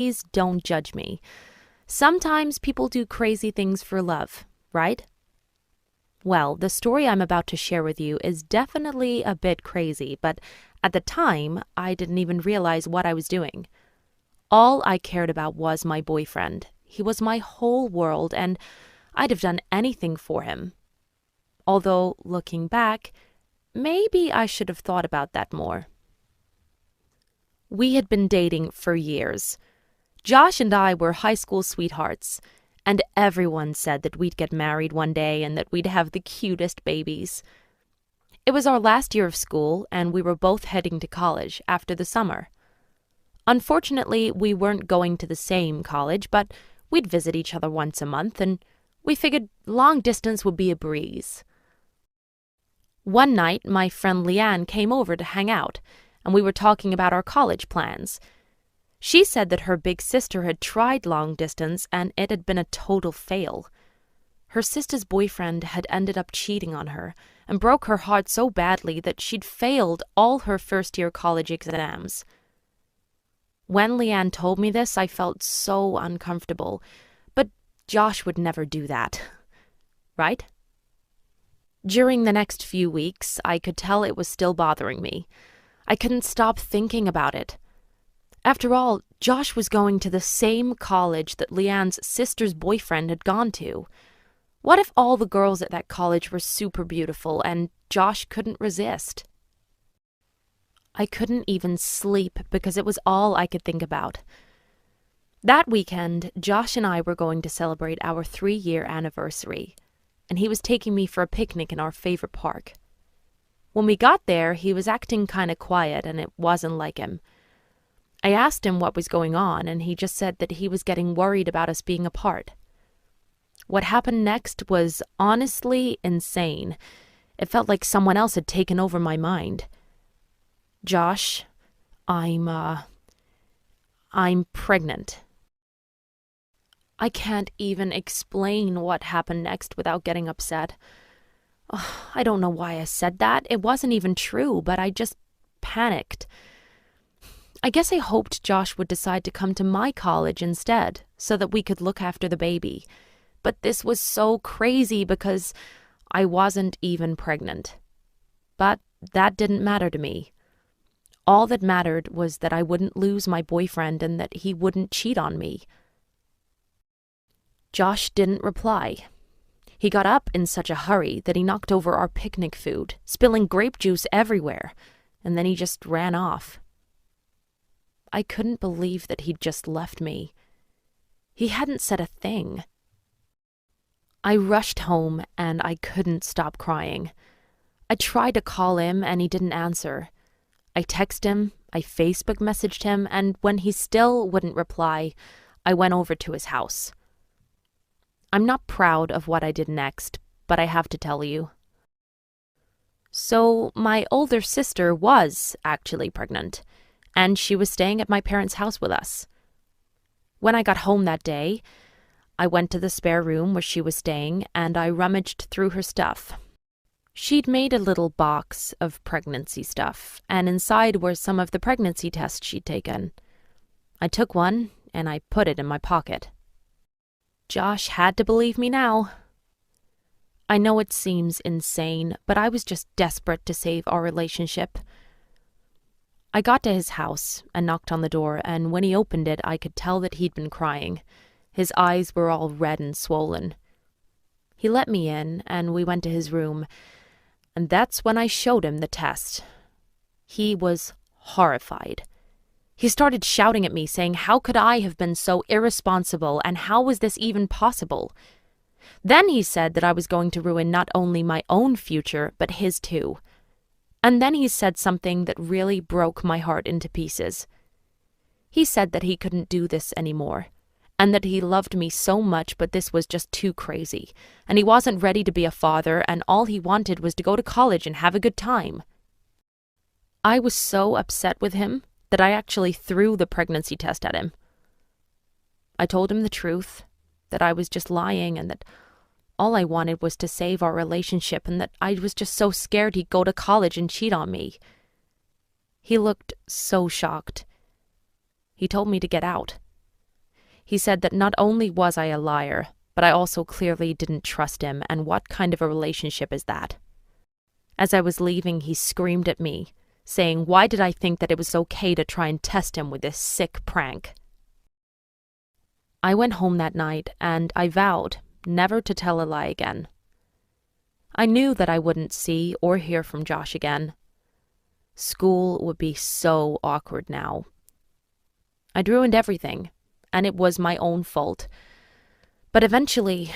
Please don't judge me. Sometimes people do crazy things for love, right? Well, the story I'm about to share with you is definitely a bit crazy, but at the time, I didn't even realize what I was doing. All I cared about was my boyfriend. He was my whole world, and I'd have done anything for him. Although, looking back, maybe I should have thought about that more. We had been dating for years. Josh and I were high school sweethearts, and everyone said that we'd get married one day and that we'd have the cutest babies. It was our last year of school, and we were both heading to college after the summer. Unfortunately, we weren't going to the same college, but we'd visit each other once a month, and we figured long distance would be a breeze. One night, my friend Leanne came over to hang out, and we were talking about our college plans. She said that her big sister had tried long distance and it had been a total fail. Her sister's boyfriend had ended up cheating on her and broke her heart so badly that she'd failed all her first-year college exams. When Leanne told me this, I felt so uncomfortable, but Josh would never do that, right? During the next few weeks, I could tell it was still bothering me. I couldn't stop thinking about it. After all, Josh was going to the same college that Leanne's sister's boyfriend had gone to. What if all the girls at that college were super beautiful and Josh couldn't resist? I couldn't even sleep because it was all I could think about. That weekend, Josh and I were going to celebrate our 3-year anniversary, and he was taking me for a picnic in our favorite park. When we got there, he was acting kind of quiet, and it wasn't like him. I asked him what was going on, and he just said that he was getting worried about us being apart. What happened next was honestly insane. It felt like someone else had taken over my mind. Josh, I'm pregnant. I can't even explain what happened next without getting upset. I don't know why I said that. It wasn't even true, but I just panicked. I guess I hoped Josh would decide to come to my college instead, so that we could look after the baby. But this was so crazy because I wasn't even pregnant. But that didn't matter to me. All that mattered was that I wouldn't lose my boyfriend and that he wouldn't cheat on me. Josh didn't reply. He got up in such a hurry that he knocked over our picnic food, spilling grape juice everywhere, and then he just ran off. I couldn't believe that he'd just left me. He hadn't said a thing. I rushed home and I couldn't stop crying. I tried to call him and he didn't answer. I texted him, I Facebook messaged him, and when he still wouldn't reply, I went over to his house. I'm not proud of what I did next, but I have to tell you. So, my older sister was actually pregnant, and she was staying at my parents' house with us. When I got home that day, I went to the spare room where she was staying, and I rummaged through her stuff. She'd made a little box of pregnancy stuff, and inside were some of the pregnancy tests she'd taken. I took one, and I put it in my pocket. Josh had to believe me now. I know it seems insane, but I was just desperate to save our relationship. I got to his house and knocked on the door, and when he opened it, I could tell that he'd been crying. His eyes were all red and swollen. He let me in, and we went to his room, and that's when I showed him the test. He was horrified. He started shouting at me, saying how could I have been so irresponsible, and how was this even possible? Then he said that I was going to ruin not only my own future, but his too. And then he said something that really broke my heart into pieces. He said that he couldn't do this anymore, and that he loved me so much, but this was just too crazy, and he wasn't ready to be a father, and all he wanted was to go to college and have a good time. I was so upset with him that I actually threw the pregnancy test at him. I told him the truth, that I was just lying, and that all I wanted was to save our relationship, and that I was just so scared he'd go to college and cheat on me. He looked so shocked. He told me to get out. He said that not only was I a liar, but I also clearly didn't trust him, and what kind of a relationship is that? As I was leaving, he screamed at me, saying, why did I think that it was okay to try and test him with this sick prank? I went home that night, and I vowed never to tell a lie again. I knew that I wouldn't see or hear from Josh again. School would be so awkward now. I'd ruined everything, and it was my own fault. But eventually,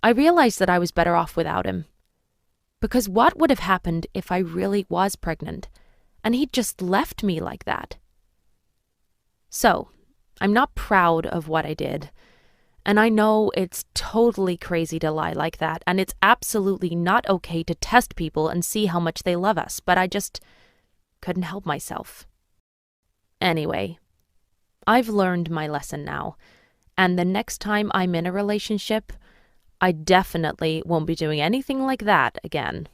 I realized that I was better off without him. Because what would have happened if I really was pregnant, and he'd just left me like that? So, I'm not proud of what I did. And I know it's totally crazy to lie like that, and it's absolutely not okay to test people and see how much they love us, but I just couldn't help myself. Anyway, I've learned my lesson now, and the next time I'm in a relationship, I definitely won't be doing anything like that again.